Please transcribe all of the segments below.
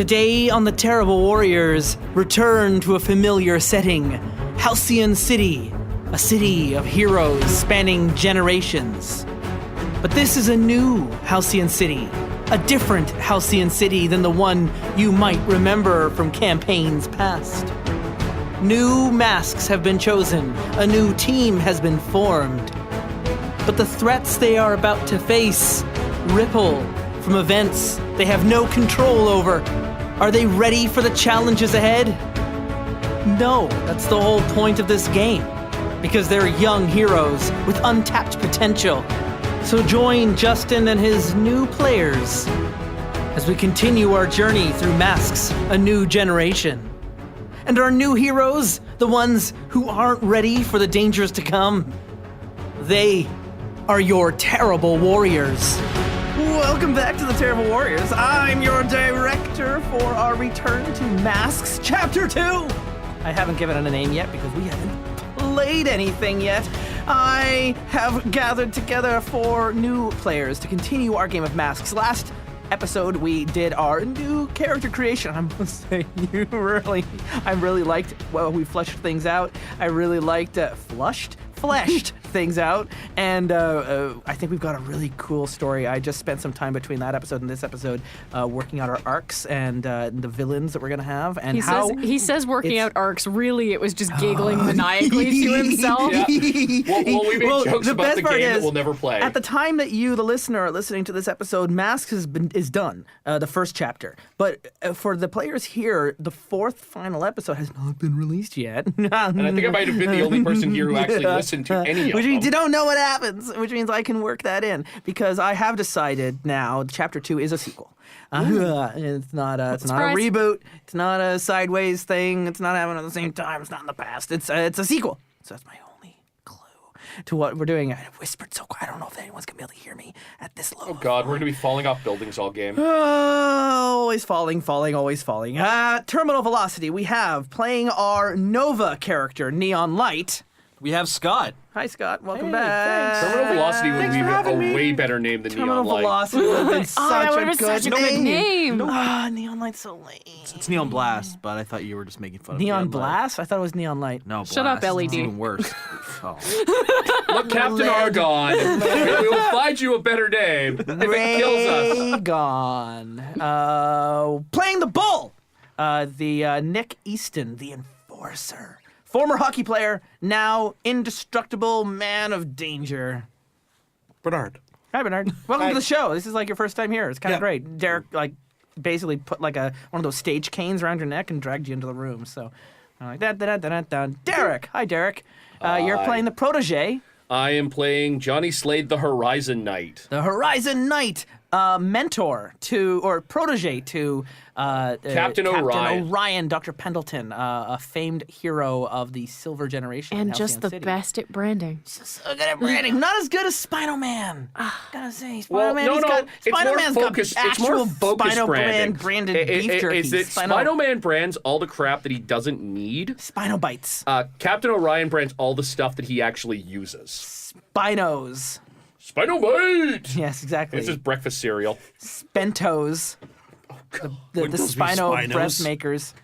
Today on the Terrible Warriors, return to a familiar setting, Halcyon City, a city of heroes spanning generations. But this is a new Halcyon City, a different Halcyon City than the one you might remember from campaigns past. New masks have been chosen, a new team has been formed. But the threats they are about to face ripple from events they have no control over. Are they ready for the challenges ahead? No, that's the whole point of this game. Because they're young heroes with untapped potential. So join Justin and his new players as we continue our journey through Masks, a new generation. And our new heroes, the ones who aren't ready for the dangers to come, they are your Terrible Warriors. Welcome back to the Terrible Warriors. I'm your director for our Return to Masks Chapter 2. I haven't given it a name yet because we haven't played anything yet. I have gathered together 4 new players to continue our game of Masks. Last episode, we did our new character creation. I must say, I really liked, well, we fleshed things out. I really liked, fleshed things out, and I think we've got a really cool story. I just spent some time between that episode and this episode working out our arcs and the villains that we're gonna have, and he says working out arcs. Really, it was just giggling maniacally to himself. Yeah. Well, we made jokes about the game that we'll never play. At the time that you, the listener, are listening to this episode, Masks is done, the first chapter. But for the players here, the 4th final episode has not been released yet. And I think I might have been the only person here who actually listened to any of them. Which means you don't know what happens, which means I can work that in, because I have decided now Chapter 2 is a sequel. It's not a reboot. It's not a sideways thing. It's not happening at the same time. It's not in the past. It's a sequel. So that's my only clue to what we're doing. I whispered so quiet. I don't know if anyone's going to be able to hear me at this low. Oh, God, we're going to be falling off buildings all game. Always falling, always falling. Terminal velocity. We have playing our Nova character, Neon Light. We have Scott. Hi, Scott. Welcome back. Terminal Velocity would be a way better name than Terminal Neon Light. Velocity would have been such a good name. Neon Light's so lame. It's Neon Blast, but I thought you were just making fun of Neon Light. Blast? I thought it was Neon Light. No, Shut up, Blast. LED. It's even worse. Oh. Look, Captain Argon, we will find you a better name if it kills us. Gone. Playing the Bull. The Nick Easton, the Enforcer. Former hockey player, now indestructible man of danger. Bernard. Hi, Bernard. Welcome Hi. to the show. This is like your first time here. It's kind of Yeah. great. Derek, basically put one of those stage canes around your neck and dragged you into the room. So, I'm like, Derek. Hi, Derek. You're Hi. playing the protege. I am playing Johnny Slade the Horizon Knight. The Horizon Knight, mentor to, or protege to Captain Orion, Dr. Pendleton, a famed hero of the Silver Generation. in And Halcyon just the City. best at branding. So good at branding. Not as good as Spino Man. Gotta say, Well, Spino Man. no, It's more Man's got focused. actual It's more focused Spino branding. branded beef jerky. Is that Spino Man brands all the crap that he doesn't need. Spino bites. Captain Orion brands all the stuff that he actually uses. Spinos. Spino Bite! Yes, exactly. This is breakfast cereal. Spentos. The Wouldn't those be Spino Spinos? breast makers.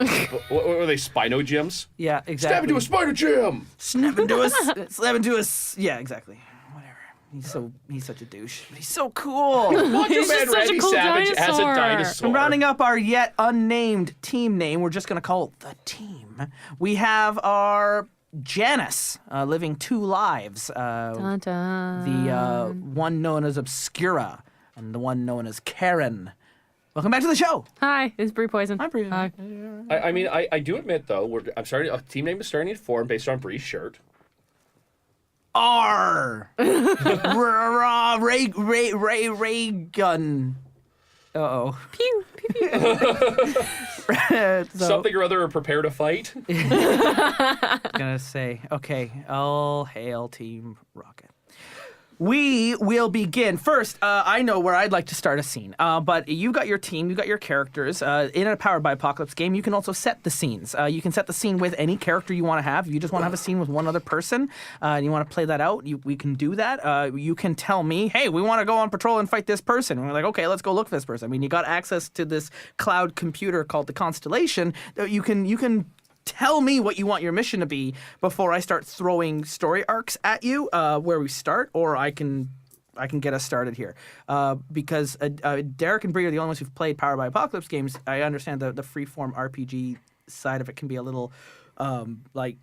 What were they, Spino Gyms? Yeah, exactly. Stab into a Spino Gym! Snap into us. Slam into us. Yeah, exactly. Whatever. He's such a douche. But he's so cool. Macho He's Man just such a Randy cool Savage as a dinosaur. dinosaur. And rounding up our yet unnamed team name, we're just going to call it the team. We have our Janice, living 2 lives. Dun, dun. The one known as Obscura and the one known as Karen. Welcome back to the show. Hi, it's Poisonne. Hi, Bree. Hi. I mean, I do admit though, a team name is starting to form based on Bree's shirt. R. Ray gun. Uh-oh. Pew, pew, pew. Something or other, prepare to fight. Gonna say, okay, all hail Team Rocket. We will begin. First, I know where I'd like to start a scene, but you got your team, you got your characters. In a Powered by Apocalypse game, you can also set the scenes. You can set the scene with any character you want to have. If you just want to have a scene with one other person and you want to play that out, we can do that. You can tell me, hey, we want to go on patrol and fight this person. And we're like, okay, let's go look for this person. I mean, you got access to this cloud computer called the Constellation. You can tell me what you want your mission to be before I start throwing story arcs at you where we start, or I can get us started here. Because Derek and Bree are the only ones who've played Powered by Apocalypse games. I understand the freeform RPG side of it can be a little like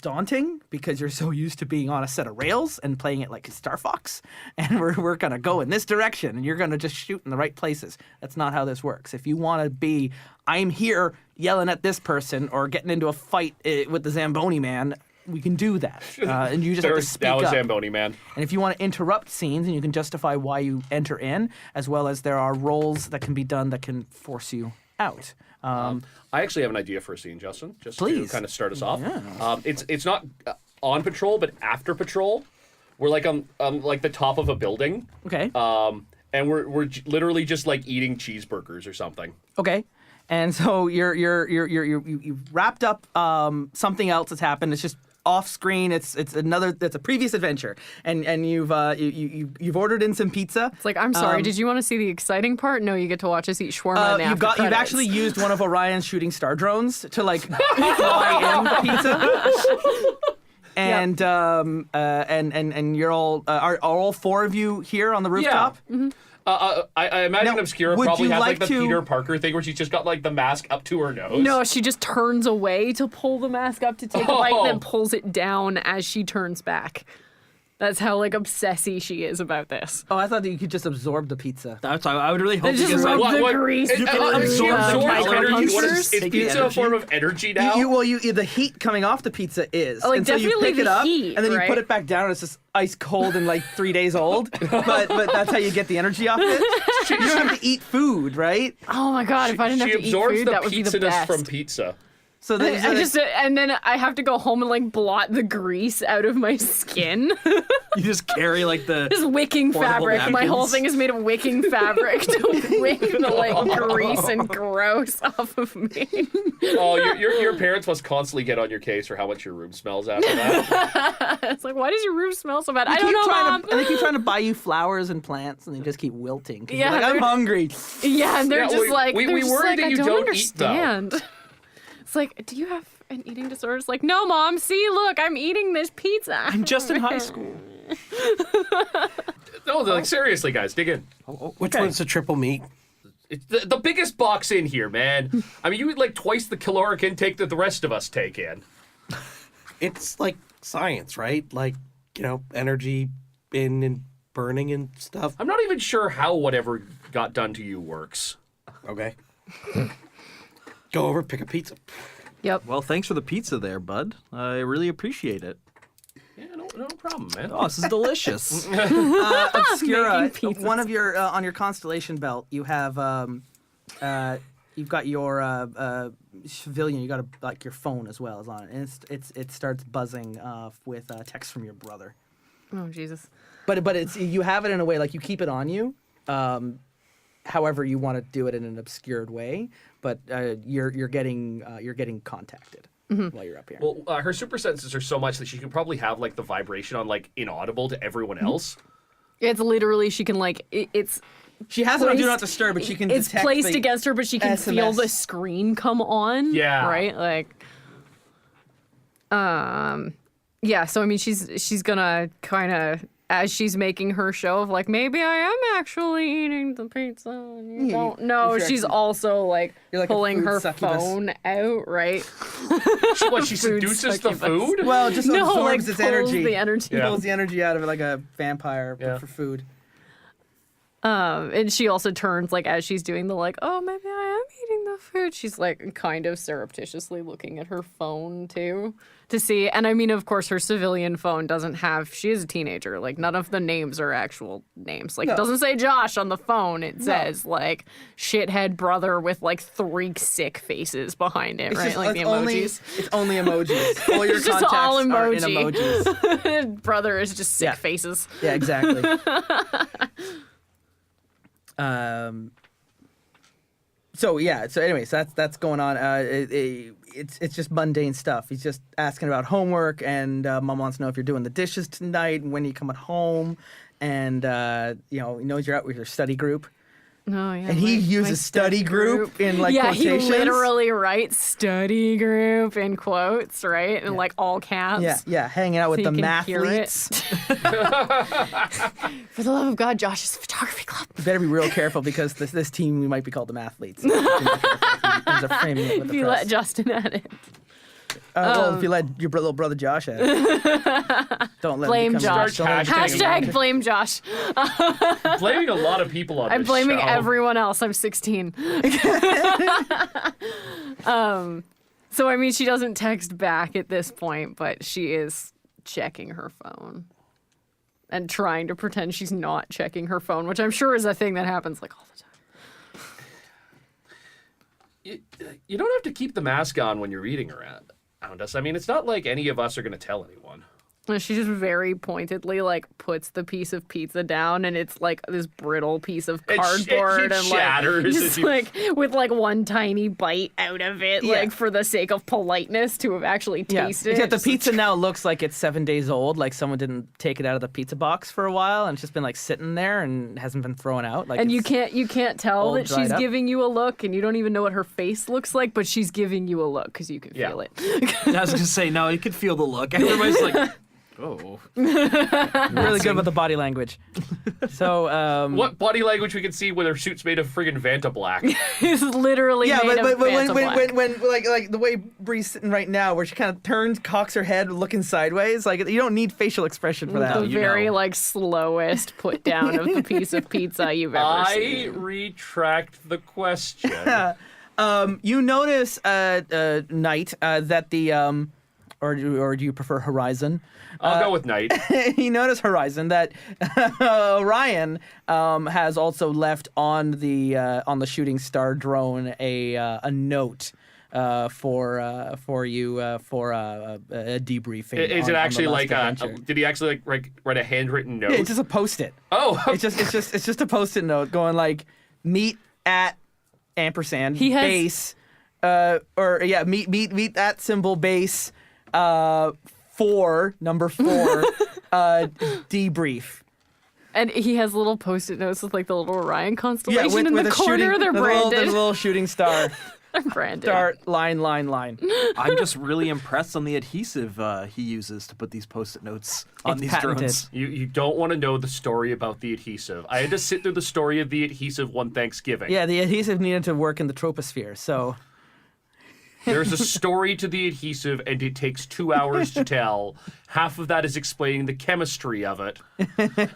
daunting because you're so used to being on a set of rails and playing it like Star Fox, and we're gonna go in this direction and you're gonna just shoot in the right places. That's not how this works. If you want to be, I'm here yelling at this person or getting into a fight with the Zamboni man, we can do that. And you just have to speak now up. Zamboni man. And if you want to interrupt scenes, and you can justify why you enter in, as well as there are roles that can be done that can force you out. I actually have an idea for a scene, Justin, just Please. to kind of start us off. Yeah. It's not on patrol, but after patrol. We're like on like the top of a building. Okay. And we're literally just like eating cheeseburgers or something. Okay. And so you've wrapped up something else that's happened. It's just off screen. It's a previous adventure, and you've ordered in some pizza. It's like, I'm sorry, did you want to see the exciting part? No, you get to watch us eat shawarma. In the after you've credits. actually used one of Orion's shooting star drones to like fly in the pizza. And and you're all are all four of you here on the rooftop? Yeah. Mm-hmm. I imagine Now, Obscura would probably you has like like the to- Peter Parker thing where she's just got like the mask up to her nose. No, she just turns away to pull the mask up to take a bite and then pulls it down as she turns back. That's how like obsessy she is about this. Oh, I thought that you could just absorb the pizza. That's I would really hope Just you guys rub like. the grease. It, through absorb the energy. What is micropunctures. pizza a form of energy now? The heat coming off the pizza is. Like, and so you definitely pick it the up, heat, and then you right? put it back down, and it's just ice cold and like 3 days old. But that's how you get the energy off it. You don't have to eat food, right? Oh my god, if I didn't she have to eat absorbs food, the that would be the pizza-ness best. from pizza. So there's And then I have to go home and like blot the grease out of my skin. You just carry like the. Just wicking Portable fabric. My whole napkins. thing is made of wicking fabric to wick the like grease and gross off of me. Oh, your parents must constantly get on your case for how much your room smells after that. It's like, why does your room smell so bad? I They don't keep know, trying Mom. and they keep trying to buy you flowers and plants, and they just keep wilting. 'Cause you're Yeah, like, I'm they're- hungry. Yeah, and they're Yeah, just like, we they're just worry like, that I you don't don't eat, though." understand. It's like, do you have an eating disorder? It's like, no, Mom. See, look, I'm eating this pizza. I'm just in high school. No, like seriously, guys, dig in. Which one's the triple meat? It's the biggest box in here, man. I mean, you eat like twice the caloric intake that the rest of us take in. It's like science, right? Like, energy in and burning and stuff. I'm not even sure how whatever got done to you works. Okay. Go over, pick a pizza. Yep. Well, thanks for the pizza there, bud. I really appreciate it. Yeah, no problem, man. Oh, this is delicious. Obscura, Making pizzas. one of your on your constellation belt, you have you've got your civilian. You got like your phone as well as on it, and it starts buzzing with text from your brother. Oh, Jesus. But it's you have it in a way like you keep it on you. However, you want to do it in an obscured way, but you're getting contacted while you're up here. Well, her super senses are so much that she can probably have like the vibration on like inaudible to everyone else. It's literally, she can like, it's She has it on Do placed- Not Disturb, but she can it's detect placed the against her, but she can feel SMS. the screen come on. Yeah. Right? Like, yeah, so I mean, she's gonna kind of, as she's making her show of like, maybe I am actually eating the pizza and you don't know, you're she's actually- also like You're like a pulling food her succubus. phone out, right? She seduces the succubus. food? Well, it just No, absorbs like, its pulls energy. the energy. It pulls the energy out of it like a vampire Yeah. for food. And she also turns like as she's doing the like, oh, maybe I am eating the food? She's like kind of surreptitiously looking at her phone too to see. And I mean, of course, her civilian phone doesn't have, she is a teenager. Like none of the names are actual names. Like it doesn't say Josh on the phone. It says like shithead brother with like 3 sick faces behind it, right? Like the emojis. It's only emojis. All your It's just contacts all are in emoji. emojis. Brother is just sick faces. Yeah, exactly. So anyways, that's going on. It's just mundane stuff. He's just asking about homework, and mom wants to know if you're doing the dishes tonight, and when you coming home, and he knows you're out with your study group. Oh, yeah. And he uses study group in like quotations. He literally writes study group in quotes, right? In like all caps. Yeah, hanging out with So the you can hear it. mathletes. For the love of God, Josh's photography club. You better be real careful because this team we might be called the mathletes. Ends up framing it with If the you press. let Justin at it. Well, if you let your little brother Josh at it. Don't let Blame him become Josh. don't let him Hashtag blame Josh. Blaming a lot of people on I'm this blaming show. everyone else. I'm 16. So, I mean, she doesn't text back at this point, but she is checking her phone and trying to pretend she's not checking her phone, which I'm sure is a thing that happens like all the time. You don't have to keep the mask on when you're reading around us. I mean, it's not like any of us are going to tell anyone. She just very pointedly like puts the piece of pizza down, and it's like this brittle piece of cardboard, it and shatters like as just you- like with like one tiny bite out of it, Yeah. like for the sake of politeness to have actually tasted it. Except the Just, like, pizza now looks like it's 7 days old. Like someone didn't take it out of the pizza box for a while, and it's just been like sitting there and hasn't been thrown out. Like And you it's- can't tell all that dried she's up. giving you a look, and you don't even know what her face looks like, but she's giving you a look because you can Yeah. feel it. I was gonna say no. You could feel the look. Everybody's like, oh. really good with the body language. So What body language we can see when her suit's made of friggin' Vanta black? It's literally yeah, made but of Fanta black. when like the way Bree's sitting right now, where she kind of turns, cocks her head, looking sideways, like you don't need facial expression for that. The very like slowest put down of the piece of pizza you've ever I seen. retract the question. You notice, Knight, that the or do you prefer Horizon? I'll go with night. You notice Horizon that Ryan has also left on the shooting star drone a note for you for a debriefing. Is on it the actually last like adventure. did he actually like write a handwritten note? Yeah, it's just a post-it. Oh, It's just a post-it note going like meet at ampersand He has- base meet at symbol base 4 number 4 debrief. And he has little post-it notes with like the little Orion constellation in the a corner. shooting, They're the little, branded. the little shooting star. They're branded. Star line. I'm just really impressed on the adhesive he uses to put these post-it notes on It's these patented. drones. you don't want to know the story about the adhesive. I had to sit through the story of the adhesive one Thanksgiving. Yeah, the adhesive needed to work in the troposphere, so There's a story to the adhesive, and it takes 2 hours to tell. Half of that is explaining the chemistry of it.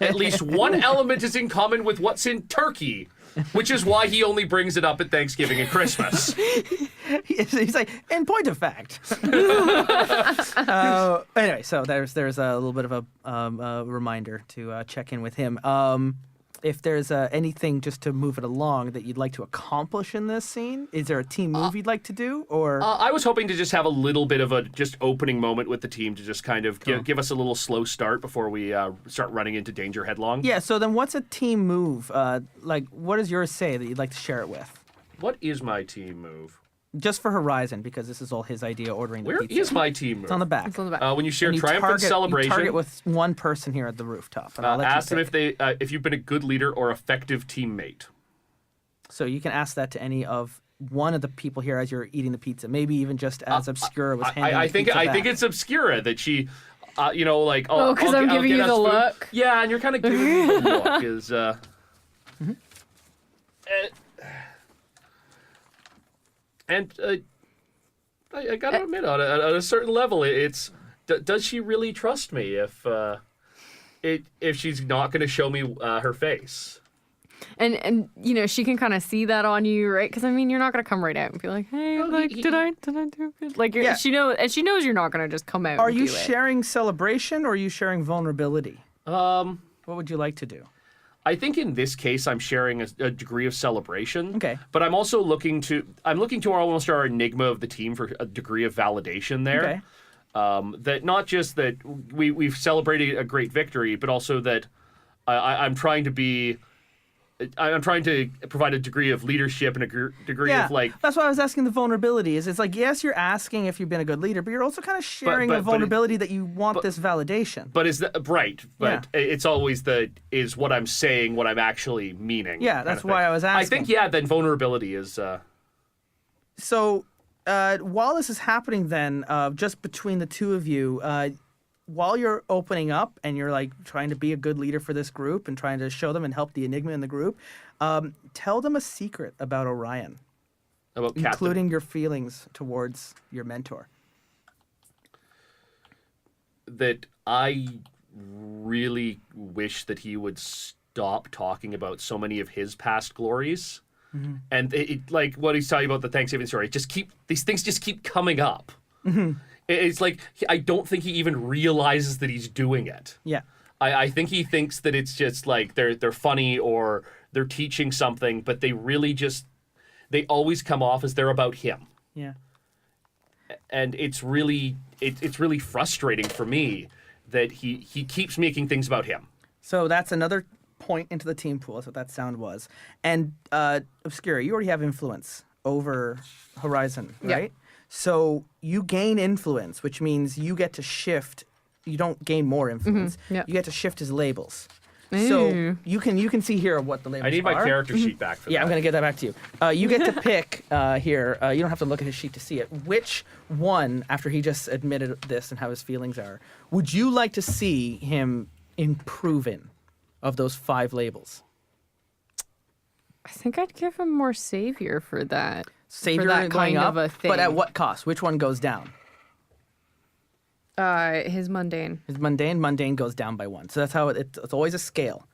At least one element is in common with what's in turkey, which is why he only brings it up at Thanksgiving and Christmas. he's like, in point of fact. Anyway, so there's a little bit of a reminder to check in with him. If there's anything just to move it along that you'd like to accomplish in this scene, is there a team move you'd like to do, or? I was hoping to just have a little bit of a just opening moment with the team to just kind of give us a little slow start before we start running into danger headlong. Yeah. So then, what's a team move? Like, what does yours say that you'd like to share it with? What is my team move? Just for Horizon, because this is all his idea. Ordering the Where pizza. is my team move? It's on the back. It's on the back. When you share And you triumphant target, celebration. You target with one person here at the rooftop. And I'll let Ask you them pick. if you've been a good leader or effective teammate. So you can ask that to any of one of the people here as you're eating the pizza. Maybe even just as Obscura was handing I the think pizza I think back. it's Obscura that she, like Oh, 'cause I'm giving you the look. Yeah, and you're kind of giving me the look. Is I gotta admit, on a certain level, it's does she really trust me if she's not going to show me her face? And you know, she can kind of see that on you, right? Because I mean, you're not gonna come right out and be like, "Hey, like, did I do good?" Like, Yeah. she knows you're not gonna just come out. Are and you do it. sharing celebration or are you sharing vulnerability? What would you like to do? I think in this case, I'm sharing a degree of celebration. Okay. But I'm also looking to almost our enigma of the team for a degree of validation there. Okay. That not just that we've celebrated a great victory, but also that I'm trying to provide a degree of leadership and a degree Yeah, of like. that's why I was asking the vulnerability. It's like, yes, you're asking if you've been a good leader, but you're also kind of sharing a vulnerability that you want this validation. But is that right? But it's always is what I'm saying, what I'm actually meaning. Yeah, that's why I was asking. I think then vulnerability is. So while this is happening, then just between the two of you, while you're opening up and you're like trying to be a good leader for this group and trying to show them and help the enigma in the group, tell them a secret about Orion, About Captain. including your feelings towards your mentor. That I really wish that he would stop talking about so many of his past glories. Mm-hmm. And it, like what he's talking about the Thanksgiving story, these things just keep coming up. Mm-hmm. It's like I don't think he even realizes that he's doing it. Yeah. I think he thinks that it's just like they're funny or they're teaching something, but they always come off as they're about him. Yeah. And it's really frustrating for me that he keeps making things about him. So that's another point into the team pool. That's what that sound was. And Obscura, you already have influence over Horizon, Yeah. right? So you gain influence, which means you get to shift. You don't gain more influence. Yeah. You get to shift his labels. So you can see here what the labels are. I need my character sheet back for that. Yeah, I'm going to get that back to you. You get to pick here. You don't have to look at his sheet to see it. Which one, after he just admitted this and how his feelings are, would you like to see him improve in of those 5 labels? I think I'd give him more savior for that. Savior for that going kind up, of a thing. but at what cost? Which one goes down? His mundane. His mundane goes down by 1. So that's how it's always a scale.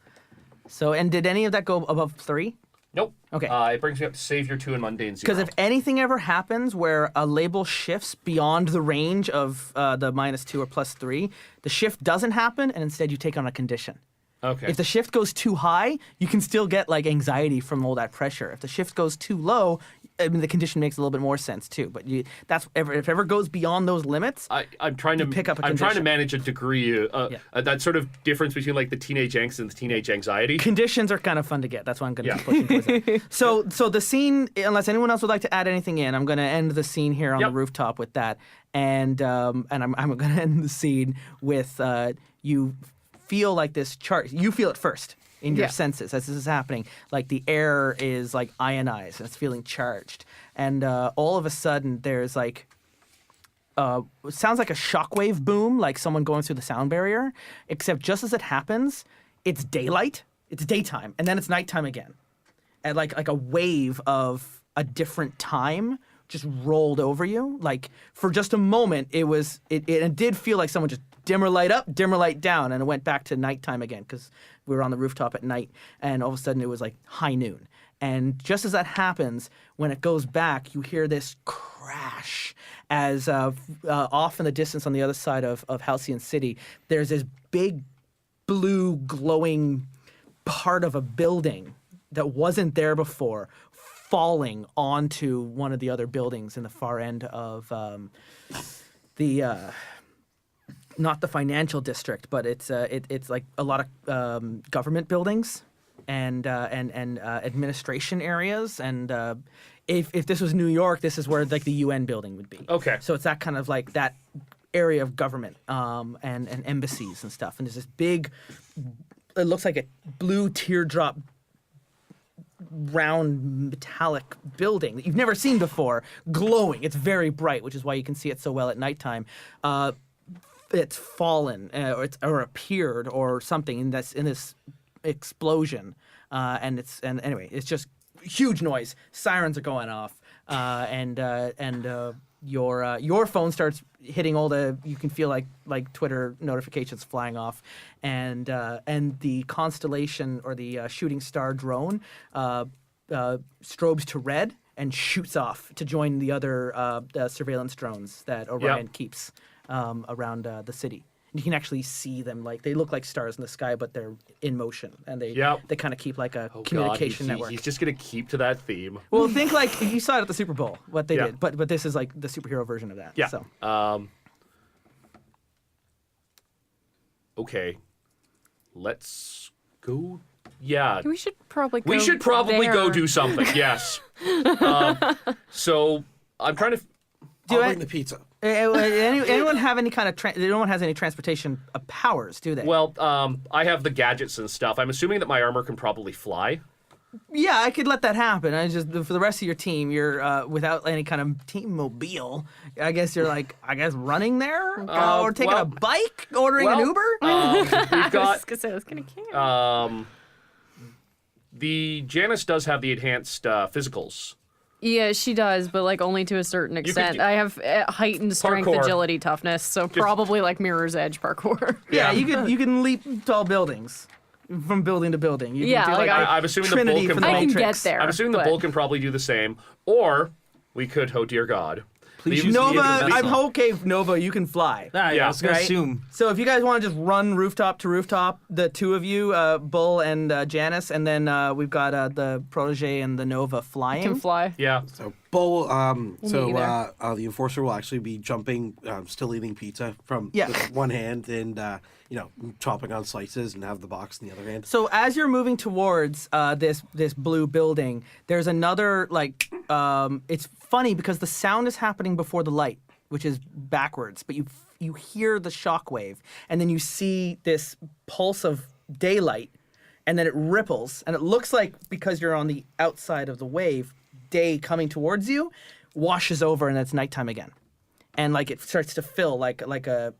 So, and did any of that go above 3? Nope. Okay. It brings me up to Savior 2 and Mundane 0. Because if anything ever happens where a label shifts beyond the range of the -2 or +3, the shift doesn't happen, and instead you take on a condition. Okay. If the shift goes too high, you can still get like anxiety from all that pressure. If the shift goes too low, I mean the condition makes a little bit more sense too. But if it ever goes beyond those limits, I'm trying to pick up a I'm trying to condition. manage a degree that sort of difference between like the teenage angst and the teenage anxiety. conditions are kind of fun to get. That's why I'm going to keep pushing towards that. So the scene, unless anyone else would like to add anything in, I'm going to end the scene here on the rooftop with that, and I'm going to end the scene with you feel like this charge. You feel it first in your senses as this is happening. Like the air is like ionized and it's feeling charged, and all of a sudden there's like. It sounds like a shockwave boom, like someone going through the sound barrier, except just as it happens, it's daylight, it's daytime, and then it's nighttime again. And like a wave of a different time just rolled over you. Like for just a moment, it did feel like someone just dimmer light up, dimmer light down, and it went back to nighttime again because we were on the rooftop at night, and all of a sudden it was like high noon. And just as that happens, when it goes back, you hear this crash as off in the distance on the other side of Halcyon City, there's this big blue glowing part of a building that wasn't there before falling onto one of the other buildings in the far end of not the financial district, but it's like a lot of government buildings and administration areas, and if this was New York, this is where like the UN building would be. Okay. So it's that kind of like that area of government and embassies and stuff, and there's this big, it looks like a blue teardrop round metallic building that you've never seen before, glowing. It's very bright, which is why you can see it so well at nighttime. It's fallen or appeared or something in this explosion, and anyway, it's just huge noise. Sirens are going off, and your phone starts hitting all the, you can feel like Twitter notifications flying off, and the constellation or the shooting star drone strobes to red and shoots off to join the other surveillance drones that Orion keeps around the city. And you can actually see them, like they look like stars in the sky, but they're in motion, and they kind of keep like a communication network. He's just gonna keep to that theme. Well, think like you saw it at the Super Bowl, what they did, but this is like the superhero version of that. Yeah. So. Okay. Let's go. Yeah. We should probably go go there. do something. Yes. So I'm trying to. I'll bring the pizza. Anyone have any kind of? No one has any transportation powers, do they? Well, I have the gadgets and stuff. I'm assuming that my armor can probably fly. Yeah, I could let that happen. I just for the rest of your team, you're without any kind of team mobile. I guess you're like, running there or taking a bike, ordering an Uber. We've got. I was gonna camp. The Janice does have the enhanced physicals. Yeah, she does, but like only to a certain extent. I have heightened strength, Parkour. agility, toughness, so probably like Mirror's Edge parkour. Yeah, you can leap tall buildings from building to building. You Yeah, can do like I'm assuming the Trinity bull from can. the I can get Matrix. there. I'm assuming the but- bull can probably do the same, or we could. Oh dear God. Please Use use the Nova, intervention. I'm okay. Nova, you can fly. Yeah, I was gonna right? assume. So if you guys want to just run rooftop to rooftop, the two of you, Bull and Janice, and then we've got the Protege and the Nova flying. Can fly. Yeah. So Bull, meet you there. the enforcer will actually be jumping, still eating pizza from Yeah. with one hand, and chopping on slices, and have the box in the other hand. So as you're moving towards this blue building, there's another it's funny because the sound is happening before the light, which is backwards, but you hear the shockwave, and then you see this pulse of daylight, and then it ripples, and it looks like, because you're on the outside of the wave, day coming towards you washes over, and it's nighttime again. And like it starts to fill like a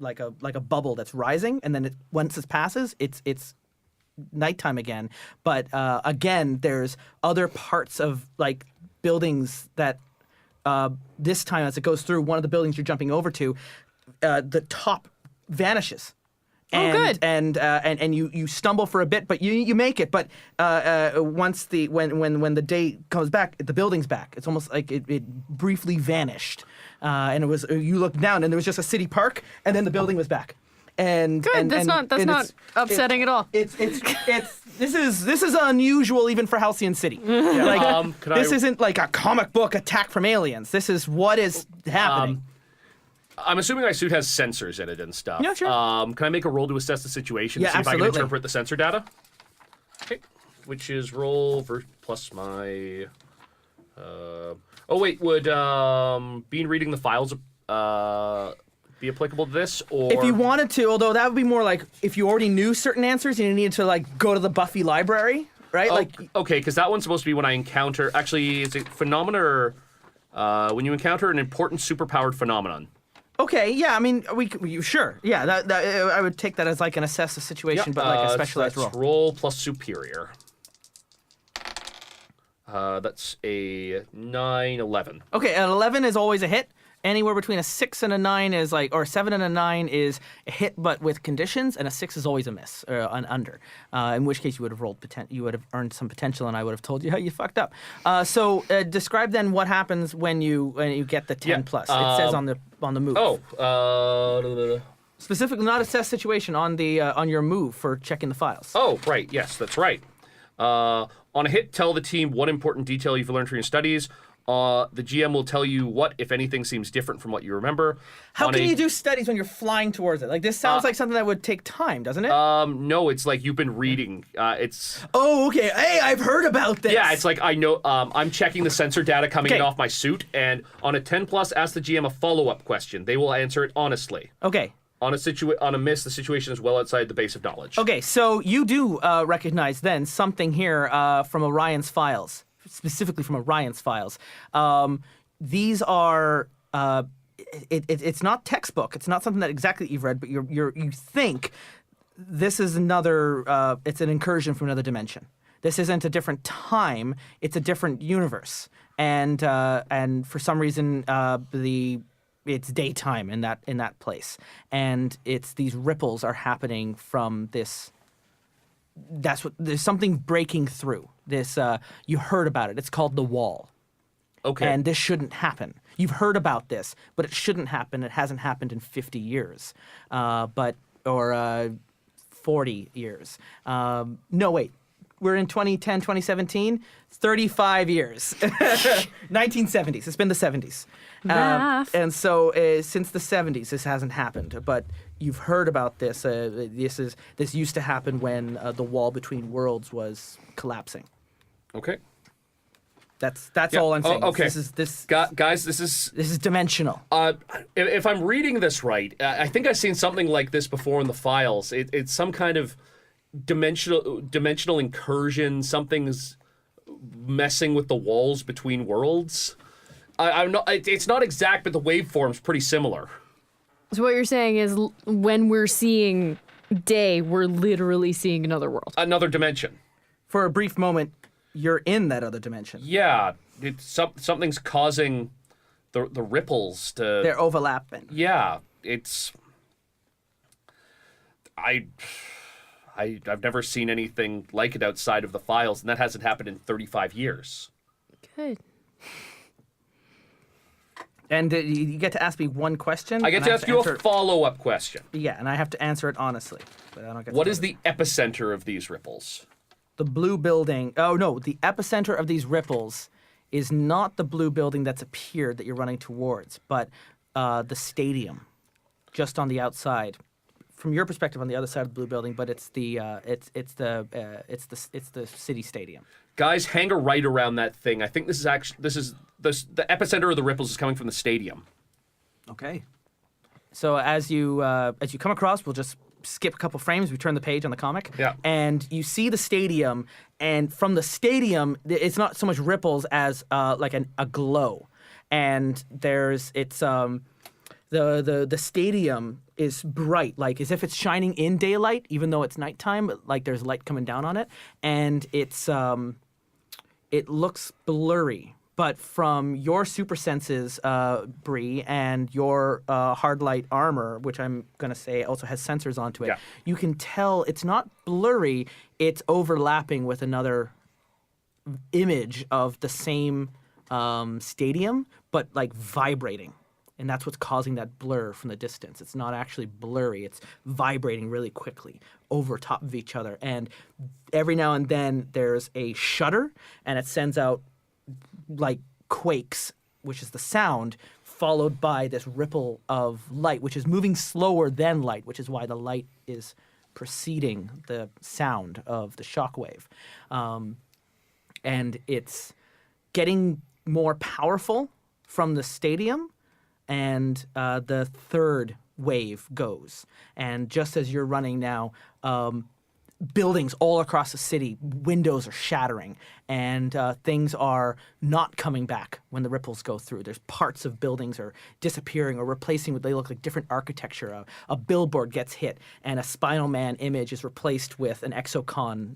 bubble that's rising, and then once it passes, it's nighttime again. But again, there's other parts of like buildings that this time, as it goes through one of the buildings you're jumping over to, the top vanishes. Good. And you stumble for a bit, but you make it. But once when the day comes back, the building's back. It's almost like it briefly vanished, and it was, you look down and there was just a city park, and then the building was back. And Good. That's not upsetting at all. This is unusual even for Halcyon City. Like this isn't like a comic book attack from aliens. This is what is happening. I'm assuming my suit has sensors in it and stuff. Yeah, sure. Can I make a roll to assess the situation? Yeah, See if I absolutely. can interpret the sensor data? Okay. Which is roll plus my... would being reading the files be applicable to this? Or If you wanted to, although that would be more like if you already knew certain answers and you needed to like go to the Buffy library, right? Okay, because that one's supposed to be when I encounter... Actually, is it phenomena or... when you encounter an important superpowered phenomenon. Okay, yeah, I mean, sure, yeah, that I would take that as like an assess the situation, but like a specialized that's role. roll plus superior. That's a 9, 11. Okay, an 11 is always a hit. Anywhere between a 6 and a 9 is like, or 7 and a 9 is a hit, but with conditions, and a 6 is always a miss, or an under. In which case, you would have rolled you would have earned some potential, and I would have told you how you fucked up. So describe then what happens when you get the 10 plus. It says on the move. Specifically, not assess situation on the on your move for checking the files. Oh, right. Yes, that's right. On a hit, tell the team what important detail you've learned from your studies. The GM will tell you what, if anything, seems different from what you remember. How can you do studies when you're flying towards it? Like, this sounds like something that would take time, doesn't it? No, it's like you've been reading. It's... Oh, okay. Hey, I've heard about this. Yeah, it's like I know. I'm checking the sensor data coming in off my suit, and on a 10 plus, ask the GM a follow-up question. They will answer it honestly. Okay. On a miss, the situation is well outside the base of knowledge. Okay, so you do recognize then something here from Orion's files, specifically from Orion's files. These are it's not textbook. It's not something that exactly you've read, but you think this is another. It's an incursion from another dimension. This isn't a different time; it's a different universe. And for some reason, it's daytime in that place, and it's these ripples are happening from this. There's something breaking through this. You heard about it. It's called the Wall. Okay. And this shouldn't happen. You've heard about this, but it shouldn't happen. It hasn't happened in 50 years, or 40 years. No, wait. We're in 2010, 2017. 35 years. 1970s. It's been the 70s. Math. And so since the 70s, this hasn't happened. But you've heard about this. This used to happen when the wall between worlds was collapsing. Okay. That's all I'm saying. Okay. Guys, this is dimensional. If I'm reading this right, I think I've seen something like this before in the files. It's some kind of dimensional incursion. Something's messing with the walls between worlds. I'm not. It's not exact, but the waveform's pretty similar. So what you're saying is when we're seeing day, we're literally seeing another world. Another dimension. For a brief moment, you're in that other dimension. Yeah, something's causing the ripples to. They're overlapping. Yeah, it's. I've never seen anything like it outside of the files, and that hasn't happened in 35 years. Good. And you get to ask me one question. I get to ask you a follow-up question. Yeah, and I have to answer it honestly. But I don't get What is the epicenter of these ripples? The blue building. Oh, no. The epicenter of these ripples is not the blue building that's appeared that you're running towards, but the stadium just on the outside. From your perspective, on the other side of the blue building, but it's the city stadium. Guys, hang a right around that thing. I think the epicenter of the ripples is coming from the stadium. Okay. So as you come across, we'll just skip a couple frames. We turn the page on the comic, Yeah. and you see the stadium. And from the stadium, it's not so much ripples as like a glow. And the stadium is bright, like as if it's shining in daylight, even though it's nighttime. But like there's light coming down on it, and it looks blurry. But from your super senses, Bree, and your hard light armor, which I'm going to say also has sensors onto it, Yeah. you can tell it's not blurry, it's overlapping with another image of the same stadium, but like vibrating. And that's what's causing that blur from the distance. It's not actually blurry. It's vibrating really quickly over top of each other. And every now and then there's a shudder, and it sends out like quakes, which is the sound, followed by this ripple of light, which is moving slower than light, which is why the light is preceding the sound of the shockwave. And it's getting more powerful from the stadium, and the third wave goes. And just as you're running now, buildings all across the city, windows are shattering, and things are not coming back when the ripples go through. There's parts of buildings are disappearing or replacing with, they look like different architecture. A billboard gets hit, and a Spinal Man image is replaced with an Exocon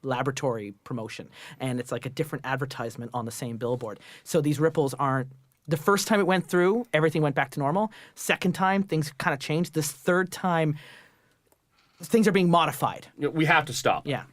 laboratory promotion. And it's like a different advertisement on the same billboard. So these ripples aren't. The first time it went through, everything went back to normal. Second time, things kind of changed. This third time, things are being modified. We have to stop. Yeah.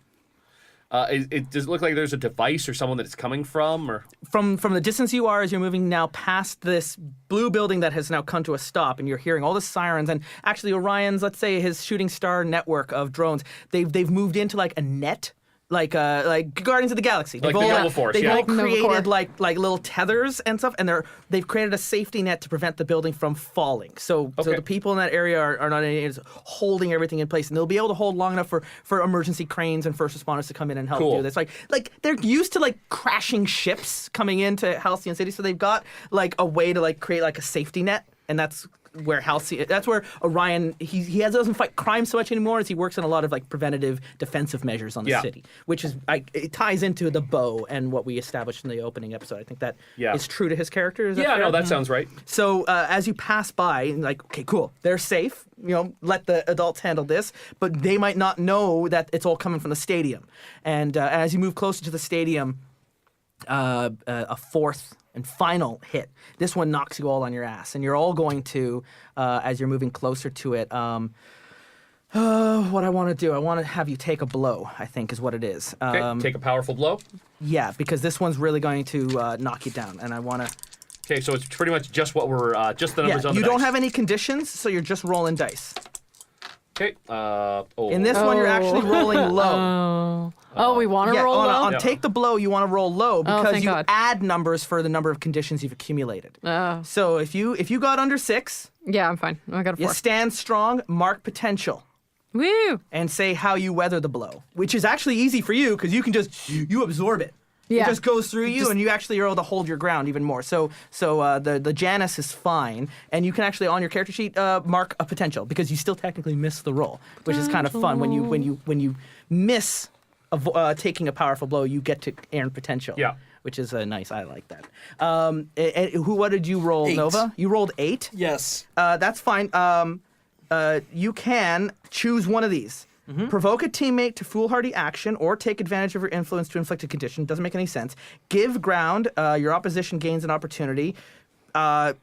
Does it look like there's a device or someone that it's coming from? Or From the distance you are as you're moving now past this blue building that has now come to a stop, and you're hearing all the sirens, and actually Orion's, let's say his shooting star network of drones, they've moved into like a net. Like Guardians of the Galaxy. Like the Nova Force, they've yeah. all Like Nova created Corps. like little tethers and stuff, and they've created a safety net to prevent the building from falling. So Okay. the people in that area are not holding everything in place, and they'll be able to hold long enough for emergency cranes and first responders to come in and help Cool. do this. Like they're used to like crashing ships coming into Halcyon City, so they've got like a way to like create like a safety net, and that's where Halcyon. That's where Orion. Doesn't fight crime so much anymore as he works on a lot of like preventative defensive measures on the city, which is it ties into the bow and what we established in the opening episode. I think that is true to his character. Is that fair? No, that sounds right. So as you pass by, and like, okay, cool, they're safe. Let the adults handle this, but they might not know that it's all coming from the stadium. And as you move closer to the stadium, a fourth and final hit. This one knocks you all on your ass, and you're all going to, as you're moving closer to it. What I want to do, I want to have you take a blow. I think is what it is. Okay, take a powerful blow. Yeah, because this one's really going to knock you down, and I want to. Okay, so it's pretty much just what we're just the numbers on the you don't dice. have any conditions, so you're just rolling dice. Okay. In this one, you're actually rolling low. We want to roll low? On take the blow, you want to roll low because thank you God. add numbers for the number of conditions you've accumulated. So if you got under 6, Yeah, I'm fine. I got a 4. you stand strong, mark potential, Woo! and say how you weather the blow, which is actually easy for you because you can just you absorb it. Yeah. It just goes through you, and you actually are able to hold your ground even more. So the Janus is fine, and you can actually on your character sheet mark a potential because you still technically miss the roll, which is kind of fun. When you miss taking a powerful blow, you get to earn potential. Yeah. Which is nice. I like that. What did you roll, 8. Nova? You rolled 8. Yes. That's fine. You can choose one of these. Provoke a teammate to foolhardy action or take advantage of your influence to inflict a condition. Doesn't make any sense. Give ground. Your opposition gains an opportunity. The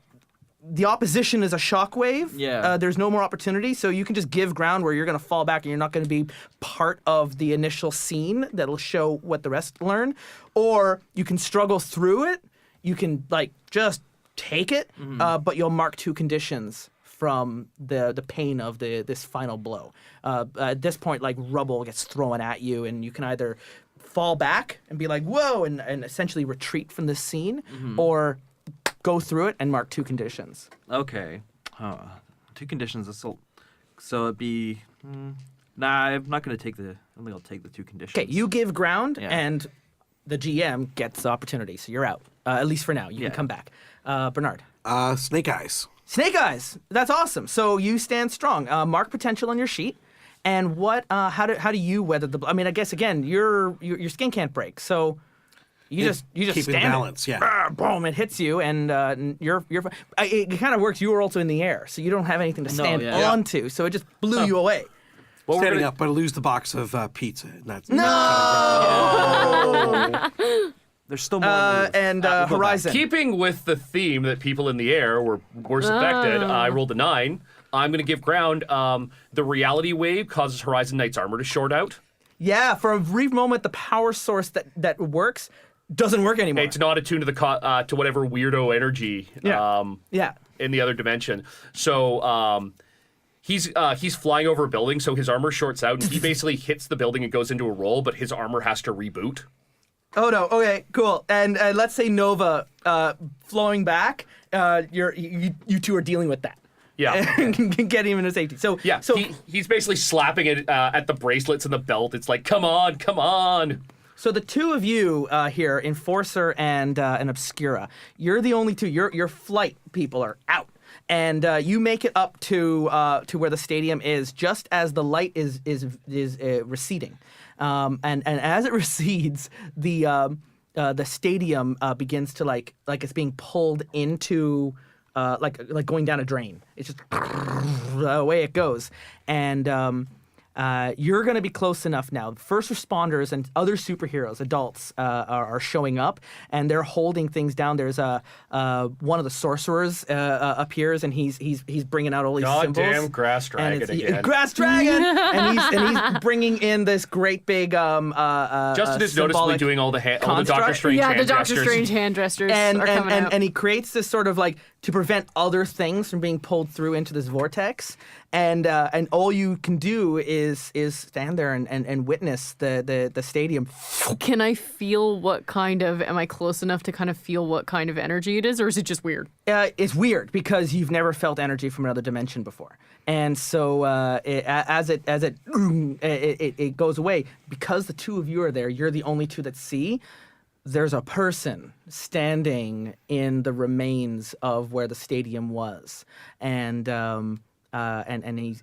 opposition is a shockwave. Yeah. There's no more opportunity, so you can just give ground where you're going to fall back and you're not going to be part of the initial scene that'll show what the rest learn. Or you can struggle through it. You can just take it, but you'll mark 2 conditions from the pain of this final blow. At this point, rubble gets thrown at you, and you can either fall back and be like, whoa, and essentially retreat from this scene, or go through it and mark 2 conditions. Okay. 2 conditions. So it'd be. Nah, I'm not gonna take the. I don't think I'll take the 2 conditions. Okay, you give ground, Yeah. and the GM gets the opportunity, so you're out. At least for now. You can come back. Bernard. Snake eyes. Snake eyes. That's awesome. So you stand strong. Mark potential on your sheet. And what? How do you weather the? I mean, I guess again, your skin can't break. So you just keeping stand there. balance, yeah. Boom! It hits you, and you're. It kind of works. You were also in the air, so you don't have anything to stand yeah. onto. So it just blew you away. Well, Standing up, but I lose the box of pizza. And that's There's still more. to lose. And We'll go back. Horizon. Keeping with the theme that people in the air were worse affected, I rolled a 9. I'm going to give ground. The reality wave causes Horizon Knight's armor to short out. Yeah, for a brief moment, the power source that works doesn't work anymore. It's not attuned to the to whatever weirdo energy Yeah. in the other dimension. So he's flying over a building, so his armor shorts out, and he basically hits the building and goes into a roll, but his armor has to reboot. Oh no. Okay. Cool. And let's say Nova flowing back. You two are dealing with that. Yeah. And can get him into safety. So Yeah, So he's basically slapping it at the bracelets and the belt. It's like, come on, come on. so the two of you here, Enforcer and Obscura, you're the only two. Your flight people are out. And you make it up to where the stadium is, just as the light is receding, and as it recedes, the stadium begins to like it's being pulled into like going down a drain. It's just away it goes, and you're going to be close enough now. First responders and other superheroes, adults, are showing up, and they're holding things down. There's one of the sorcerers appears, and he's bringing out all these symbols. Goddamn grass dragon And again. Grass dragon, and he's bringing in this great big Justin is noticeably symbolic doing all the Doctor construct. Strange Yeah, hand the Doctor gestures. Strange hand gestures and are coming out. and he creates this sort of like to prevent other things from being pulled through into this vortex, and all you can do is stand there and witness the stadium. Can I feel what kind of? Am I close enough to kind of feel what kind of energy it is, or is it just weird? It's weird because you've never felt energy from another dimension before, and so as it goes away, because the two of you are there, you're the only two that see. there's a person standing in the remains of where the stadium was, and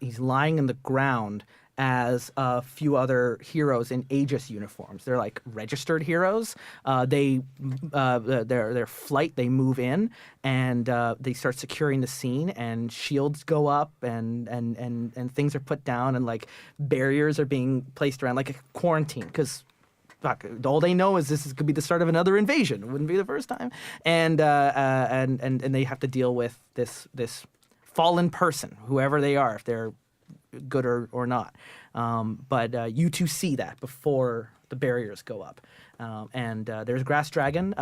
he's lying in the ground as a few other heroes in Aegis uniforms. They're like registered heroes. Their flight, they move in and they start securing the scene, and shields go up and things are put down, and like barriers are being placed around, like a quarantine, because all they know is could be the start of another invasion. It wouldn't be the first time, and they have to deal with this fallen person, whoever they are, if they're good or not. But you two see that before the barriers go up, and there's Grass Dragon.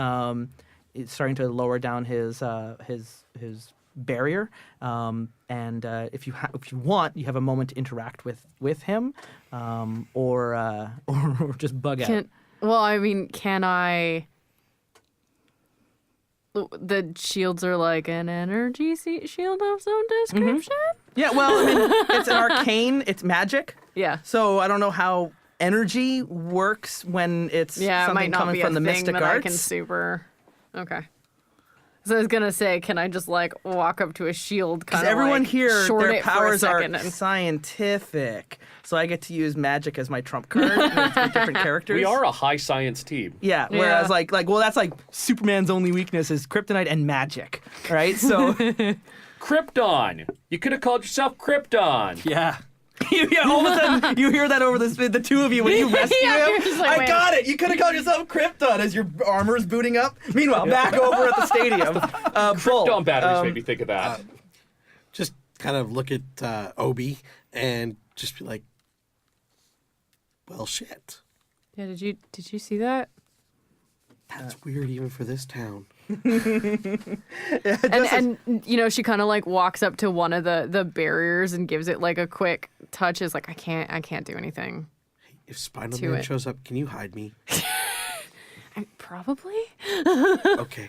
It's starting to lower down his barrier, and if you want, you have a moment to interact with him, or just bug out. Can I? The shields are like an energy shield of some description. Yeah, well, I mean, it's an arcane. It's magic. Yeah. So I don't know how energy works when it's It might something not coming be from a the thing mystic that arts. I can super. Okay. So I was gonna say, can I just like walk up to a shield, kind Because of everyone like, here, short their it for a powers are second and- scientific. So I get to use magic as my trump card with different characters. We are a high science team. Yeah, whereas Yeah. well, that's like Superman's only weakness is kryptonite and magic, right? So Krypton. You could have called yourself Krypton. Yeah. all of a sudden you hear that over the two of you when you rescue Yeah, you're him. just like, I wait. got it. You could have called yourself Krypton as your armor's booting up. Meanwhile, back over at the stadium, Bull. Krypton batteries made me think of that. Just kind of look at Obi and just be like, well, shit. Yeah. Did you see that? That's weird even for this town. And you know, she kind of like walks up to one of the barriers and gives it like a quick touch. Is like, I can't do anything. If Spinal To Man it. shows up, can you hide me? Probably. Okay.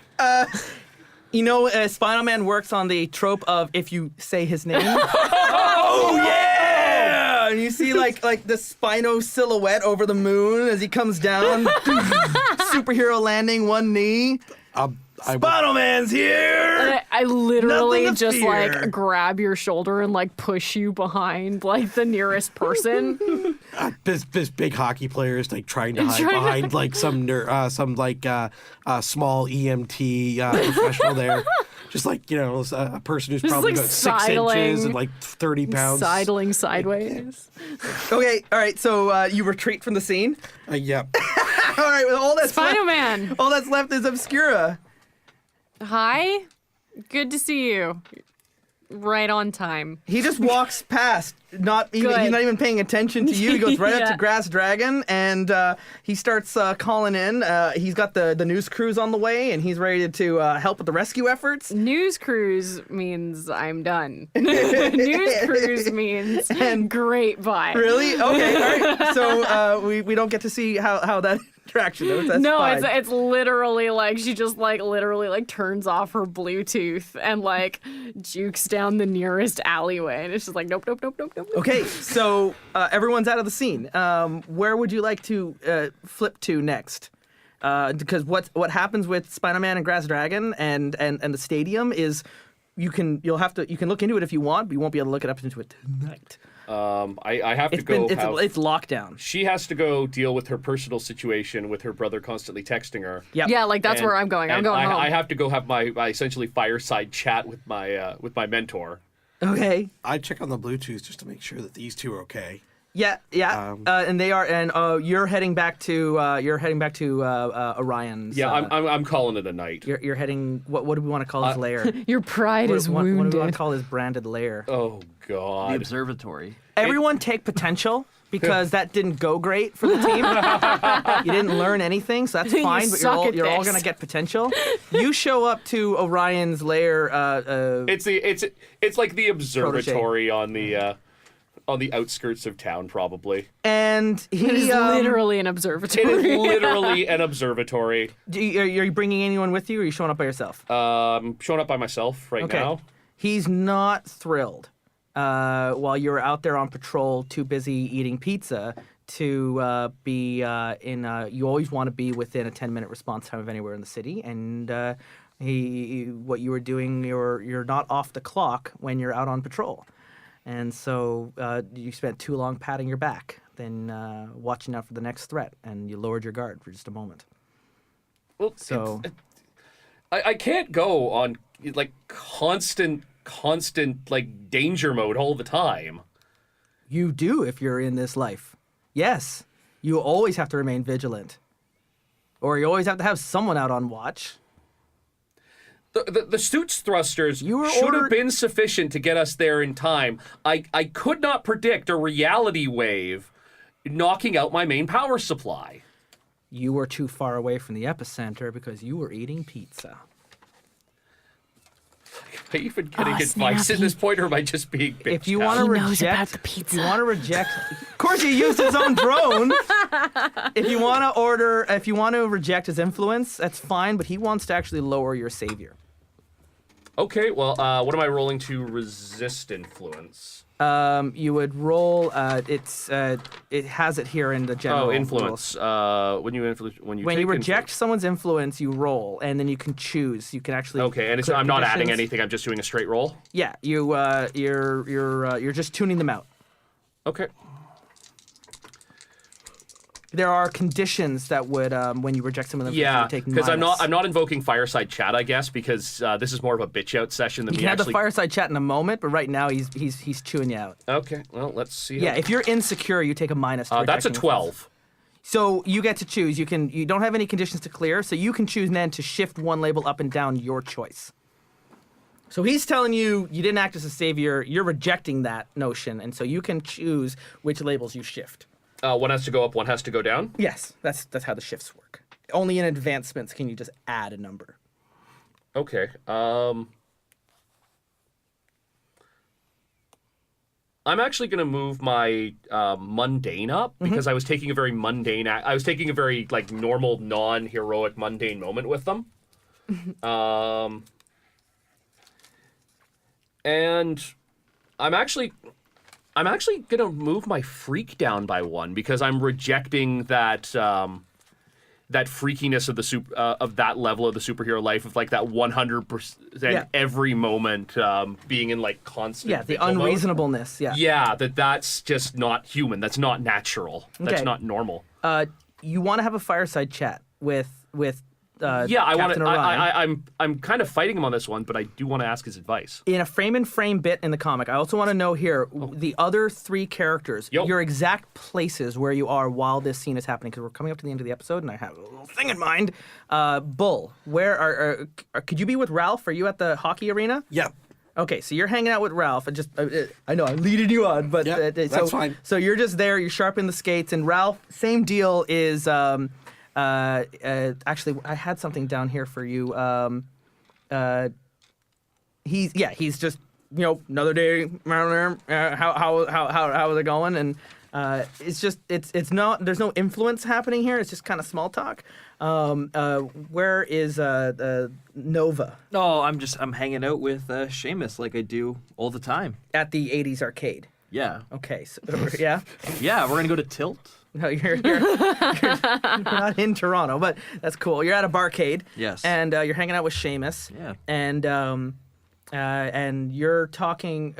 You know, Spinal Man works on the trope of if you say his name. Oh yeah! And you see like the Spino silhouette over the moon as he comes down. Superhero landing, one knee. Spinal Man's here. I literally Nothing to just fear. like grab your shoulder and like push you behind like the nearest person. This big hockey player is like trying to hide behind like some small EMT professional there. Just like, a person who's probably like about 6 sidling. inches and like 30 pounds. Sidling sideways. Okay, all right. So you retreat from the scene. Yep. All right. Well, all that's Spino left, Man. all that's left is Obscura. Hi. Good to see you. Right on time. He just walks past, he's not even paying attention to you. He goes right up Yeah. to Grass Dragon and he starts calling in. He's got the news crews on the way and he's ready to help with the rescue efforts. News cruise means I'm done. News cruise means great bye. Really? Okay, all right. So we don't get to see how that interaction goes. That's No, fine. it's literally like she just like literally like turns off her Bluetooth and like jukes down the nearest alleyway, and it's just like nope. Okay, so everyone's out of the scene. Where would you like to flip to next? Because what happens with Spider-Man and Grass Dragon and the stadium is you can look into it if you want, but you won't be able to look it up into it tonight. I have to It's go. it's lockdown. She has to go deal with her personal situation with her brother constantly texting her. Yep. Yeah, like that's And- where I'm going. I'm and going home. I have to go have my essentially fireside chat with my mentor. Okay. I check on the Bluetooth just to make sure that these two are okay. Yeah. And they are, and you're heading back to Orion's. Yeah, I'm calling it a night. You're heading. What do we want to call his lair? Your pride is What do we want wounded. to call his branded lair? Oh The God. observatory. Everyone take potential because that didn't go great for the team. You didn't learn anything, so that's You fine. But suck at you're all this. gonna get potential. You show up to Orion's lair. It's like the observatory on the outskirts of town, probably. and It is he literally an It observatory. is literally an observatory. are you bringing anyone with you, or are you showing up by yourself? Showing up by myself right now. He's not thrilled. While you're out there on patrol, too busy eating pizza, to be you always want to be within a 10-minute response time of anywhere in the city, and what you were doing, you're not off the clock when you're out on patrol, and so you spent too long patting your back, then watching out for the next threat, and you lowered your guard for just a moment. Well, So I can't go on like constant like danger mode all the time. you do if you're in this life. Yes, you always have to remain vigilant, or you always have to have someone out on watch. The suits thrusters You were should have ordered- been sufficient to get us there in time. I could not predict a reality wave knocking out my main power supply. You were too far away from the epicenter because you were eating pizza. Are you even getting Oh, advice at snappy. this point, or am I just being bitched If you out? want to He knows reject, about the pizza. if you want to reject, of course he used his own drone. If you want to reject his influence, that's fine. But he wants to actually lower your savior. Okay, well, what am I rolling to resist influence? You would roll. It has it here in the general. Oh, influence. When you When you reject someone's influence, you roll, and then you can choose. You can actually. Okay, and click I'm not adding conditions. anything. I'm just doing a straight roll. Yeah, you're just tuning them out. Okay. There are conditions that would, when you reject some of them, Yeah, you take because minus. I'm not invoking fireside chat, I guess, because this is more of a bitch out session than You me can have actually. the fireside chat in a moment, but right now he's chewing you out. Okay, well, let's see. Yeah, if you're insecure, you take a minus. To That's a rejecting 12. So you get to choose. You don't have any conditions to clear, so you can choose then to shift one label up and down your choice. So he's telling you didn't act as a savior. You're rejecting that notion, and so you can choose which labels you shift. One has to go up, one has to go down. Yes, that's how the shifts work. Only in advancements can you just add a number. Okay. I'm actually going to move my mundane up because I was taking a very mundane. I was taking a very like normal, non-heroic, mundane moment with them. And I'm actually gonna move my freak down by one because I'm rejecting that that freakiness of the of that level of the superhero life of like that 100% Yeah. every moment being in like constant Yeah, the vigil mode. unreasonableness. Yeah. Yeah, that's just not human. That's not natural. That's Okay. not normal. You want to have a fireside chat with Yeah, I want Captain to. Orion. I'm kind of fighting him on this one, but I do want to ask his advice. In a frame bit in the comic, I also want to know here the other three characters, Yo. your exact places where you are while this scene is happening, because we're coming up to the end of the episode, and I have a little thing in mind. Bull, where could you be with Ralph? Are you at the hockey arena? Yep. Okay, so you're hanging out with Ralph, and I know I'm leading you on, but Yeah, that's fine. So you're just there, you're sharpening the skates, and Ralph, same deal is. Actually, I had something down here for you. He's just another day. How is it going? And it's not. There's no influence happening here. It's just kind of small talk. Where is Nova? No, I'm hanging out with Seamus like I do all the time. At the '80s arcade. Yeah. Okay, so yeah. Yeah, we're gonna go to Tilt. No, you're not in Toronto, but that's cool. You're at a barcade. Yes. And you're hanging out with Seamus. Yeah. And you're talking,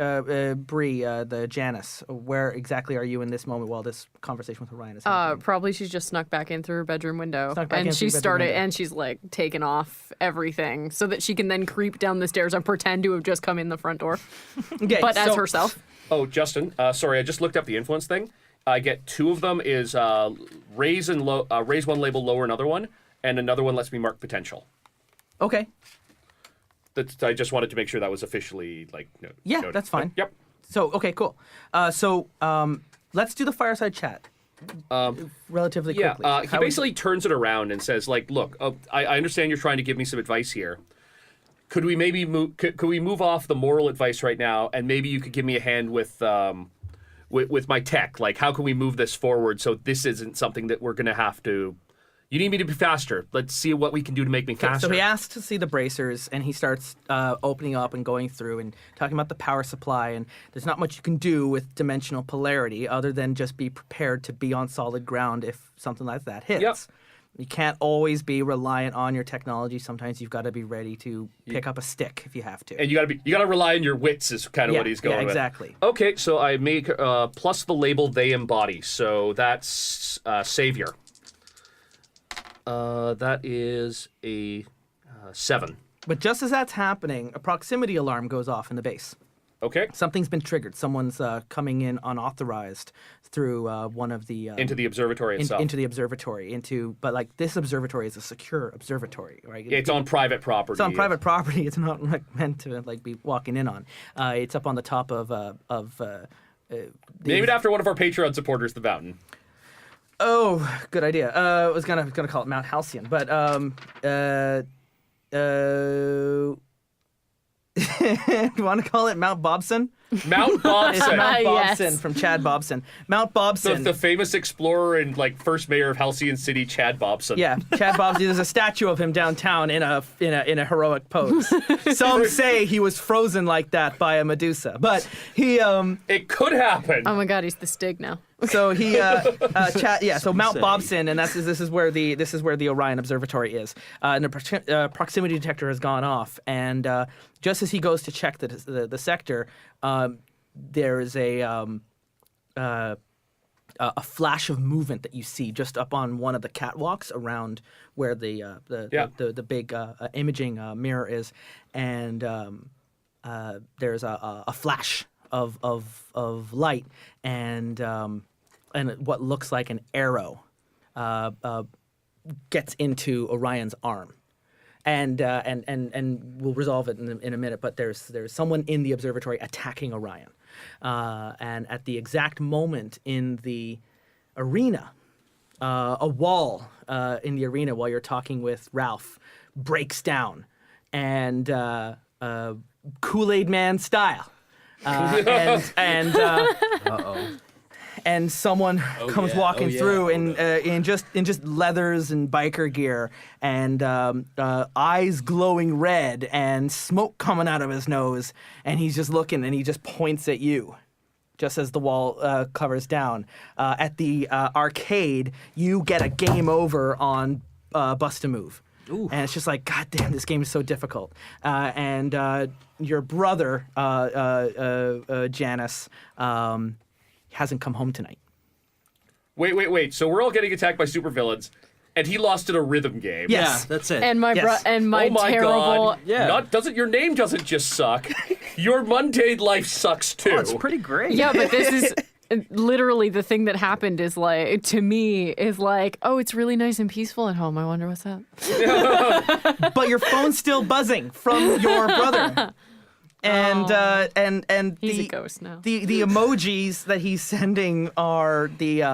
Bree, the Janice. Where exactly are you in this moment while this conversation with Orion is happening? Probably she's just snuck back in through her bedroom window, Snuck back in and through she the bedroom started, window. and she's like taken off everything so that she can then creep down the stairs and pretend to have just come in the front door, Okay, but as so- herself. Oh, Justin, sorry, I just looked up the influence thing. I get two of them is raise one label, lower another one, and another one lets me mark potential. Okay. I just wanted to make sure that was officially like. Yeah, noted. that's fine. Yep. So, okay, cool. Let's do the fireside chat. Relatively Yeah, quickly. he How would- basically turns it around and says, like, look, I understand you're trying to give me some advice here. Could we maybe move? Could we move off the moral advice right now, and maybe you could give me a hand with my tech? Like, how can we move this forward so this isn't something that we're gonna have to, You need me to be faster. Let's see what we can do to make me faster. So he asks to see the bracers, and he starts opening up and going through and talking about the power supply. And there's not much you can do with dimensional polarity other than just be prepared to be on solid ground if something like that hits. Yep. You can't always be reliant on your technology. Sometimes you've got to be ready to pick up a stick if you have to. And you gotta rely on your wits is kind of what he's going with. exactly. Okay, so I make plus the label they embody. So that's Savior. That is a 7. But just as that's happening, a proximity alarm goes off in the base. Okay. Something's been triggered. Someone's coming in unauthorized through one of the Into the observatory itself. into the observatory. But like this observatory is a secure observatory, right? It's on private property. It's on private property. It's not like meant to like be walking in on. It's up on the top of Named after one of our Patreon supporters, the mountain. Oh, good idea. I was gonna call it Mount Halcyon, but do you want to call it Mount Bobson? Mount Bobson. Mount Yes. Bobson from Chad Bobson. Mount Bobson. The famous explorer and like first mayor of Halcyon City, Chad Bobson. Yeah, Chad Bobson. There's a statue of him downtown in a heroic pose. Some say he was frozen like that by a Medusa, but he It could happen. Oh my god, he's the Stig now. so he so Mount Bobson, and this is where the Orion Observatory is, and the proximity detector has gone off, and just as he goes to check the sector, there is a flash of movement that you see just up on one of the catwalks around where the big imaging mirror is, and there's a flash of light, and what looks like an arrow gets into Orion's arm. And we'll resolve it in a minute. But there's someone in the observatory attacking Orion, and at the exact moment in the arena, a wall in the arena while you're talking with Ralph breaks down, and Kool-Aid Man style, and someone comes walking through in just leathers and biker gear, and eyes glowing red and smoke coming out of his nose, and he's just looking and he just points at you just as the wall covers down. At the arcade, you get a game over on Bust a Move. Ooh. And it's just like, God damn, this game is so difficult. And your brother, Janice, hasn't come home tonight. Wait. So we're all getting attacked by supervillains, and he lost in a rhythm game. Yes. Yeah, that's it. And my Yes. and my Oh my terrible. God. Yeah. Your name doesn't just suck. Your mundane life sucks too. Oh, it's pretty great. Yeah, but this is literally the thing that happened is like, to me, is like, oh, it's really nice and peaceful at home. I wonder what's up. But your phone's still buzzing from your brother. And He's the a ghost now. The emojis that he's sending are they're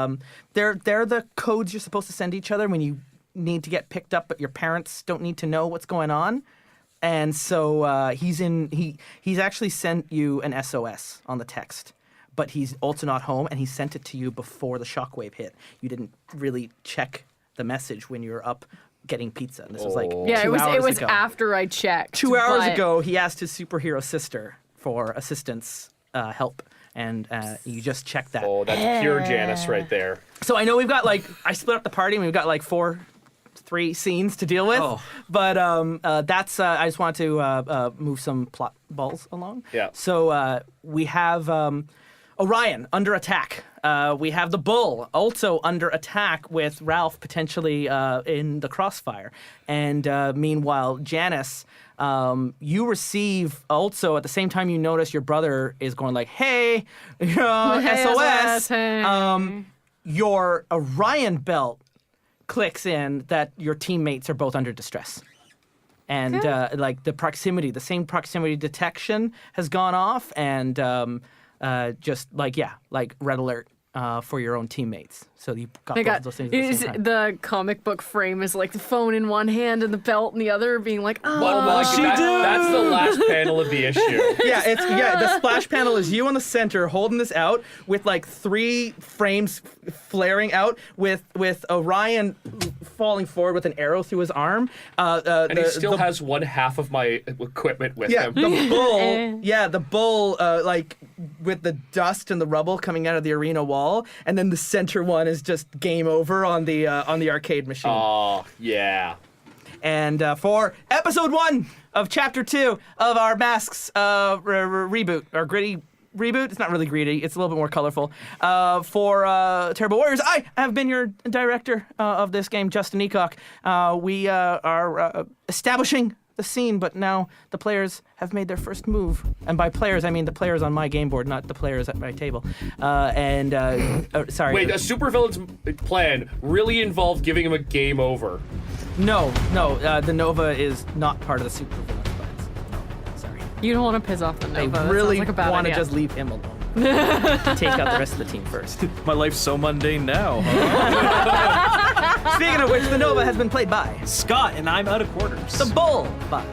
the codes you're supposed to send each other when you need to get picked up, but your parents don't need to know what's going on. And so he's actually sent you an SOS on the text, but he's also not home, and he sent it to you before the shockwave hit. You didn't really check the message when you were up getting pizza. And this was like 2 Yeah, it hours was ago. after I checked. 2 hours but- ago, he asked his superhero sister for assistance, help, and you just checked that. Oh, that's pure Janice right there. So I know we've got I split up the party and we've got 3 scenes to deal with. Oh. But that's I just want to move some plot balls along. Yeah. So we have Orion under attack. We have the Bull also under attack with Ralph potentially in the crossfire. And meanwhile, Janice, you receive also at the same time you notice your brother is going like, hey, SOS. Hey. Your Orion belt clicks in that your teammates are both under distress. And the same proximity detection has gone off, and just red alert for your own teammates. So you got They both got of those things at the same time. the comic book frame is like the phone in one hand and the belt in the other, being like, oh, Well, like, that's the last panel of the issue. The splash panel is you on the center holding this out with like 3 frames flaring out with Orion falling forward with an arrow through his arm. And he still has one half of my equipment with him. The bull, like with the dust and the rubble coming out of the arena wall, and then the center one is just game over on the arcade machine. Oh, yeah. And for episode 1 of chapter 2 of our Masks reboot, or gritty reboot, it's not really gritty, it's a little bit more colorful. For Terrible Warriors, I have been your director of this game, Justin Ecock. We are establishing the scene, but now the players have made their first move. And by players, I mean the players on my game board, not the players at my table. Sorry. Wait, a supervillain's plan really involved giving him a game over. No, the Nova is not part of the supervillain plans. Sorry. you don't want to piss off the I Nova. That sounds really like a bad want to idea. just leave him alone. Take out the rest of the team first. My life's so mundane now. Huh? Speaking of which, the Nova has been played by Scott, and I'm out of quarters. the Bull by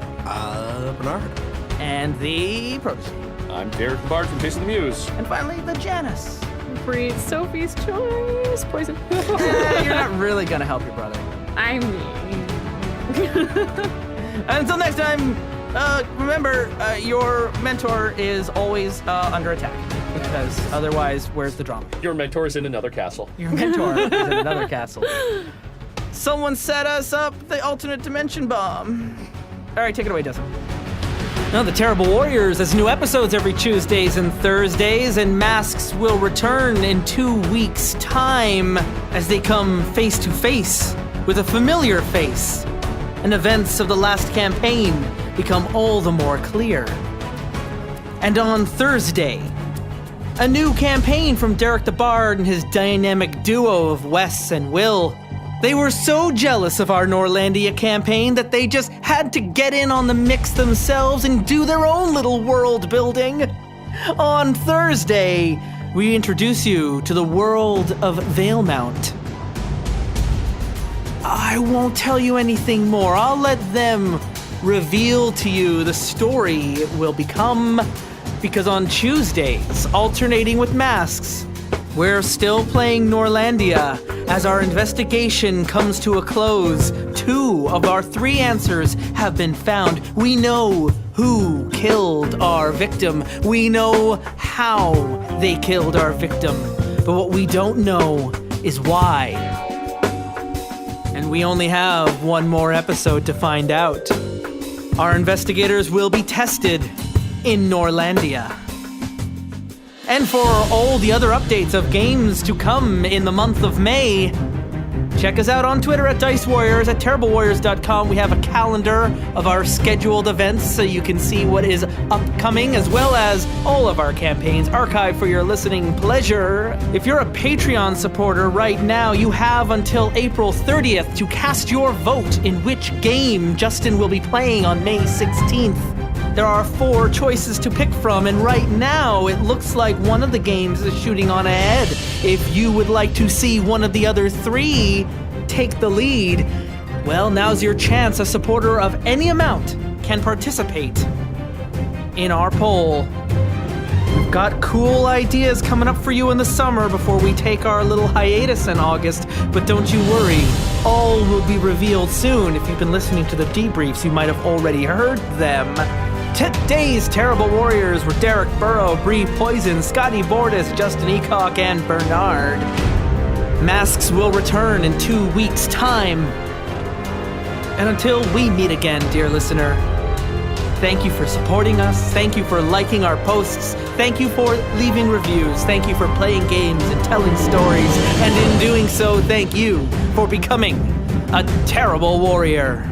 Bernard. and the Protege. I'm Derek the Bard from Chasing the Muse. And finally, the Janice. Breed Sophie's choice. Poison. You're not really gonna help your brother. I mean. Until next time, remember, your mentor is always under attack. Because otherwise, where's the drama? Your mentor is in another castle. Your mentor is in another castle. Someone set us up the alternate dimension bomb. All right, take it away, Justin. Now, the Terrible Warriors has new episodes every Tuesdays and Thursdays, and Masks will return in 2 weeks' time as they come face to face with a familiar face, and events of the last campaign become all the more clear. And on Thursday, a new campaign from Derek the Bard and his dynamic duo of Wes and Will. They were so jealous of our Norlandia campaign that they just had to get in on the mix themselves and do their own little world building. On Thursday, we introduce you to the world of Valemount. I won't tell you anything more. I'll let them reveal to you the story it will become, because on Tuesdays, alternating with Masks, we're still playing Norlandia as our investigation comes to a close. 2 of our 3 answers have been found. We know who killed our victim. We know how they killed our victim. But what we don't know is why. And we only have 1 more episode to find out. Our investigators will be tested in Norlandia. And for all the other updates of games to come in the month of May, check us out on Twitter at Dice Warriors, at TerribleWarriors.com. We have a calendar of our scheduled events so you can see what is upcoming, as well as all of our campaigns archived for your listening pleasure. If you're a Patreon supporter right now, you have until April 30th to cast your vote in which game Justin will be playing on May 16th. There are 4 choices to pick from, and right now it looks like one of the games is shooting on ahead. If you would like to see one of the other 3 take the lead, well, now's your chance. A supporter of any amount can participate in our poll. We've got cool ideas coming up for you in the summer before we take our little hiatus in August, but don't you worry. All will be revealed soon. If you've been listening to the debriefs, you might have already heard them. Today's Terrible Warriors were Derek Burrow, Bree Poisonne, Scotty Bordas, Justin Ecock, and Bernard. Masks will return in 2 weeks' time. And until we meet again, dear listener, thank you for supporting us. Thank you for liking our posts. Thank you for leaving reviews. Thank you for playing games and telling stories. And in doing so, thank you for becoming a Terrible Warrior.